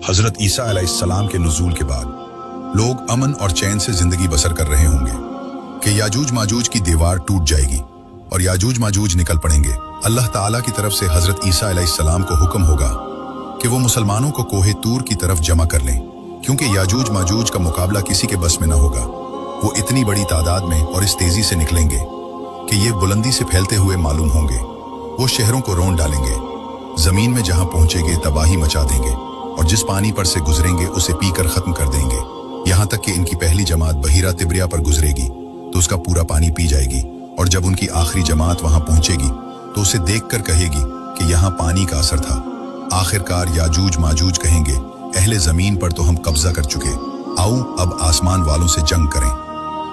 हजरत ईसा अलैहिस्सलाम के नुज़ूल के बाद लोग अमन और चैन से जिंदगी बसर कर रहे होंगे कि याजूज माजूज की दीवार टूट जाएगी और याजूज माजूज निकल पड़ेंगे। अल्लाह ताला की तरफ से हजरत ईसा अलैहिस्सलाम को हुक्म होगा कि वो मुसलमानों को कोहे तूर की तरफ जमा कर लें, क्योंकि याजूज माजूज का मुकाबला किसी के बस में न होगा। वो इतनी बड़ी तादाद में और इस तेजी से निकलेंगे कि ये बुलंदी से फैलते हुए मालूम होंगे। वो शहरों को रोन डालेंगे, जमीन में जहां पहुंचेंगे तबाही मचा देंगे और जिस पानी पर से गुजरेंगे उसे पीकर खत्म कर देंगे। यहां तक कि इनकी पहली जमात बहीरा तिब्रिया पर गुजरेगी तो उसका पूरा पानी पी जाएगी, और जब उनकी आखिरी जमात वहां पहुंचेगी तो उसे देखकर कहेगी कि यहाँ पानी का असर था। आखिरकार याजूज माजूज कहेंगे, अहले जमीन पर तो हम कब्जा कर चुके, आओ अब आसमान वालों से जंग करें।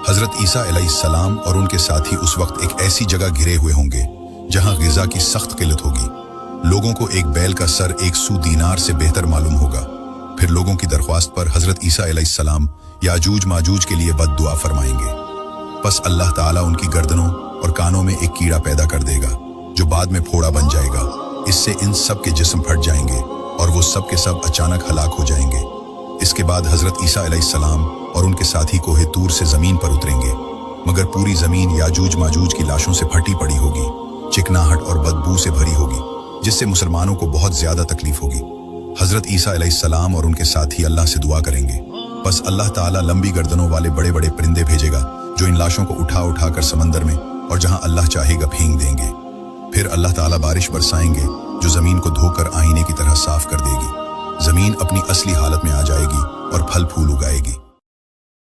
हजरत ईसा अलैहिस्सलाम और उनके साथी उस वक्त एक ऐसी जगह घिरे हुए होंगे जहां गिजा की सख्त किल्लत होगी। लोगों को एक बैल का सर 100 दीनार से बेहतर मालूम होगा। फिर लोगों की दरख्वास्त पर हजरत ईसा अलैहिस्सलाम याजूज माजूज के लिए बद्दुआ फरमाएंगे। बस अल्लाह ताला उनकी गर्दनों और कानों में एक कीड़ा पैदा कर देगा जो बाद में फोड़ा बन जाएगा। इससे इन सब के जिस्म फट जाएंगे और वो सब के सब अचानक हलाक हो जाएंगे। इसके बाद हजरत ईसा अलैहिस्सलाम और उनके साथी कोहे तूर से जमीन पर उतरेंगे, मगर पूरी जमीन याजूज माजूज की लाशों से फटी पड़ी होगी, चिकनाहट और बदबू से भरी होगी, जिससे मुसलमानों को बहुत ज्यादा तकलीफ होगी। हजरत ईसा अलैहिस्सलाम और उनके साथी अल्लाह से दुआ करेंगे। बस अल्लाह ताला लंबी गर्दनों वाले बड़े बड़े परिंदे भेजेगा जो इन लाशों को उठा उठा कर समंदर में और जहां अल्लाह चाहेगा फेंक देंगे। फिर अल्लाह ताला बारिश बरसाएंगे जो जमीन को धोकर आईने की तरह साफ कर देगी। जमीन अपनी असली हालत में आ जाएगी और फल फूल उगाएगी।